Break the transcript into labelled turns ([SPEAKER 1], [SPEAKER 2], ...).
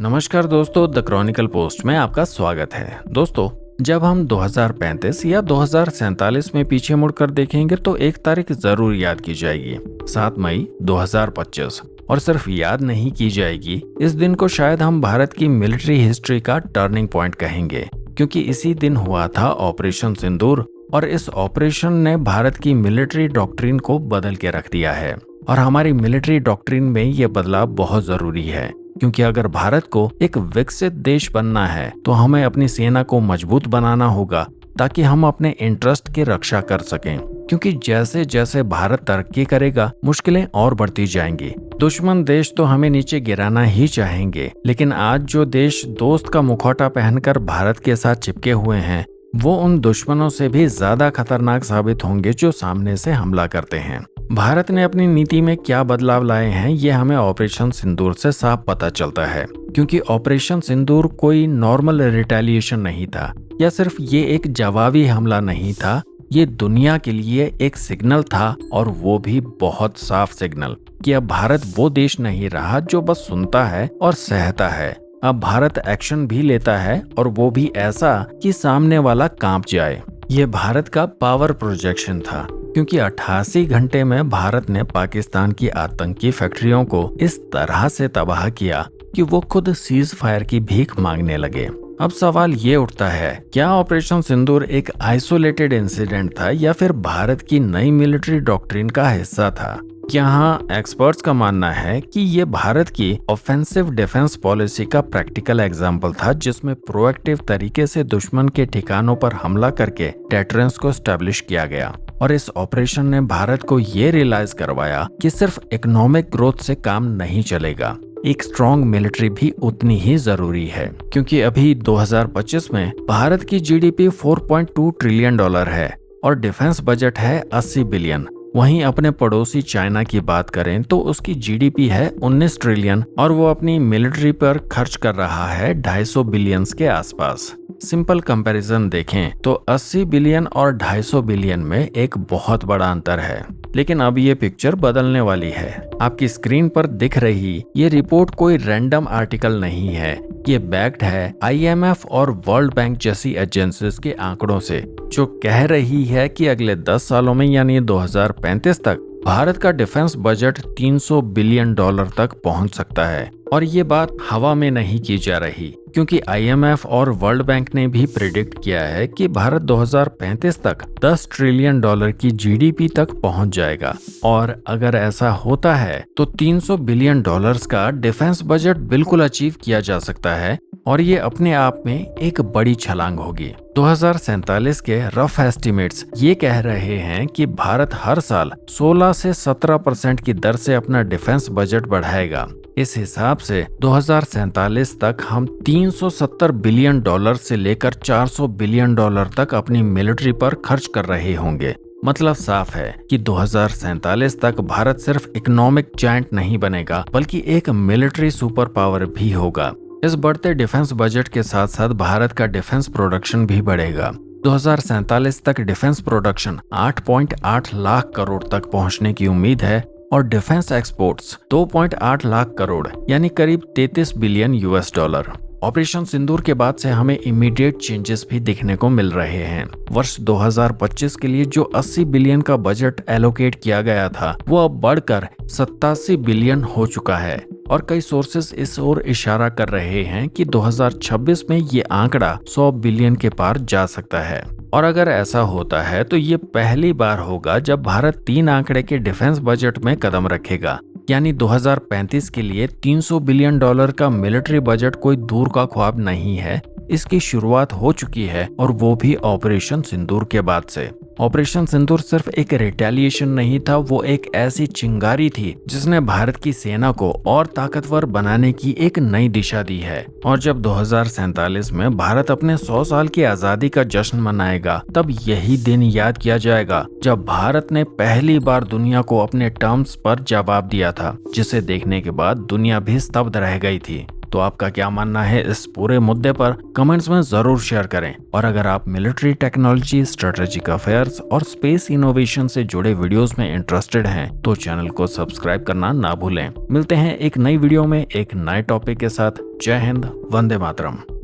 [SPEAKER 1] नमस्कार दोस्तों, the Chronicle post में आपका स्वागत है। दोस्तों, जब हम 2035 या 2047 में पीछे मुड़कर देखेंगे तो एक तारीख जरूर याद की जाएगी, 7 मई 2025। और सिर्फ याद नहीं की जाएगी, इस दिन को शायद हम भारत की मिलिट्री हिस्ट्री का टर्निंग पॉइंट कहेंगे, क्योंकि इसी दिन हुआ था ऑपरेशन सिंदूर। और इस ऑपरेशन ने भारत की मिलिट्री डॉक्ट्रिन को बदल के रख दिया है। और हमारी मिलिट्री डॉक्ट्रिन में ये बदलाव बहुत जरूरी है, क्योंकि अगर भारत को एक विकसित देश बनना है तो हमें अपनी सेना को मजबूत बनाना होगा, ताकि हम अपने इंटरेस्ट की रक्षा कर सकें। क्योंकि जैसे जैसे भारत तरक्की करेगा, मुश्किलें और बढ़ती जाएंगी। दुश्मन देश तो हमें नीचे गिराना ही चाहेंगे, लेकिन आज जो देश दोस्त का मुखौटा पहनकर भारत के साथ चिपके हुए हैं, वो उन दुश्मनों से भी ज्यादा खतरनाक साबित होंगे जो सामने से हमला करते हैं। भारत ने अपनी नीति में क्या बदलाव लाए हैं, ये हमें ऑपरेशन सिंदूर से साफ पता चलता है। क्योंकि ऑपरेशन सिंदूर कोई नॉर्मल रिटेलिएशन नहीं था, या सिर्फ ये एक जवाबी हमला नहीं था, ये दुनिया के लिए एक सिग्नल था, और वो भी बहुत साफ सिग्नल कि अब भारत वो देश नहीं रहा जो बस सुनता है और सहता है। अब भारत एक्शन भी लेता है, और वो भी ऐसा कि सामने वाला कांप जाए। ये भारत का पावर प्रोजेक्शन था, क्योंकि 88 घंटे में भारत ने पाकिस्तान की आतंकी फैक्ट्रियों को इस तरह से तबाह किया कि वो खुद सीज फायर की भीख मांगने लगे। अब सवाल ये उठता है, क्या ऑपरेशन सिंदूर एक आइसोलेटेड इंसिडेंट था या फिर भारत की नई मिलिट्री डॉक्ट्रिन का हिस्सा था? यहाँ एक्सपर्ट्स का मानना है कि ये भारत की ऑफेंसिव डिफेंस पॉलिसी का प्रैक्टिकल एग्जाम्पल था, जिसमें प्रोएक्टिव तरीके से दुश्मन के ठिकानों पर हमला करके डेटरेंस को स्टैब्लिश किया गया। और इस ऑपरेशन ने भारत को ये रियलाइज करवाया कि सिर्फ इकोनॉमिक ग्रोथ से काम नहीं चलेगा, एक स्ट्रॉन्ग मिलिट्री भी उतनी ही जरूरी है। क्योंकि अभी 2025 में भारत की जीडीपी 4.2 ट्रिलियन डॉलर है और डिफेंस बजट है 80 बिलियन। वहीं अपने पड़ोसी चाइना की बात करें तो उसकी जीडीपी है 19 ट्रिलियन और वो अपनी मिलिट्री पर खर्च कर रहा है 250 बिलियंस के आसपास। सिंपल कंपैरिजन देखें तो 80 बिलियन और 250 बिलियन में एक बहुत बड़ा अंतर है। लेकिन अब ये पिक्चर बदलने वाली है। आपकी स्क्रीन पर दिख रही ये रिपोर्ट कोई रैंडम आर्टिकल नहीं है, ये बैक्ड है आईएमएफ और वर्ल्ड बैंक जैसी एजेंसीज के आंकड़ों से, जो कह रही है कि अगले 10 सालों में यानी 2035 तक भारत का डिफेंस बजट 300 बिलियन डॉलर तक पहुंच सकता है। और ये बात हवा में नहीं की जा रही, क्योंकि आईएमएफ और वर्ल्ड बैंक ने भी प्रिडिक्ट किया है कि भारत 2035 तक 10 ट्रिलियन डॉलर की जीडीपी तक पहुंच जाएगा। और अगर ऐसा होता है तो 300 बिलियन डॉलर्स का डिफेंस बजट बिल्कुल अचीव किया जा सकता है, और ये अपने आप में एक बड़ी छलांग होगी। 2047 के रफ एस्टिमेट्स ये कह रहे हैं कि भारत हर साल 16 से 17% की दर से अपना डिफेंस बजट बढ़ाएगा। इस हिसाब से 2047 तक हम 370 बिलियन डॉलर से लेकर 400 बिलियन डॉलर तक अपनी मिलिट्री पर खर्च कर रहे होंगे। मतलब साफ है कि 2047 तक भारत सिर्फ इकोनॉमिक जायंट नहीं बनेगा, बल्कि एक मिलिट्री सुपर पावर भी होगा। इस बढ़ते डिफेंस बजट के साथ साथ भारत का डिफेंस प्रोडक्शन भी बढ़ेगा। 2047 तक डिफेंस प्रोडक्शन 8.8 लाख करोड़ तक पहुंचने की उम्मीद है, और डिफेंस एक्सपोर्ट्स 2.8 लाख करोड़ यानी करीब 33 बिलियन यूएस डॉलर। ऑपरेशन सिंदूर के बाद से हमें इमीडिएट चेंजेस भी दिखने को मिल रहे हैं। वर्ष 2025 के लिए जो 80 बिलियन का बजट एलोकेट किया गया था, वो अब बढ़कर 87 बिलियन हो चुका है। और कई सोर्सेस इस ओर इशारा कर रहे हैं कि 2026 में ये आंकड़ा 100 बिलियन के पार जा सकता है। और अगर ऐसा होता है तो ये पहली बार होगा जब भारत 3 आंकड़े के डिफेंस बजट में कदम रखेगा। यानी 2035 के लिए 300 बिलियन डॉलर का मिलिट्री बजट कोई दूर का ख्वाब नहीं है, इसकी शुरुआत हो चुकी है, और वो भी ऑपरेशन सिंदूर के बाद से। ऑपरेशन सिंदूर सिर्फ एक रिटेलिएशन नहीं था, वो एक ऐसी चिंगारी थी जिसने भारत की सेना को और ताकतवर बनाने की एक नई दिशा दी है। और जब 2047 में भारत अपने 100 साल की आजादी का जश्न मनाएगा, तब यही दिन याद किया जाएगा जब भारत ने पहली बार दुनिया को अपने टर्म्स पर जवाब दिया था, जिसे देखने के बाद दुनिया भी स्तब्ध रह गई थी। तो आपका क्या मानना है इस पूरे मुद्दे पर कमेंट्स में जरूर शेयर करें। और अगर आप मिलिट्री टेक्नोलॉजी, स्ट्रेटेजिक अफेयर्स और स्पेस इनोवेशन से जुड़े वीडियोस में इंटरेस्टेड हैं तो चैनल को सब्सक्राइब करना ना भूलें। मिलते हैं एक नई वीडियो में एक नए टॉपिक के साथ। जय हिंद, वंदे मातरम।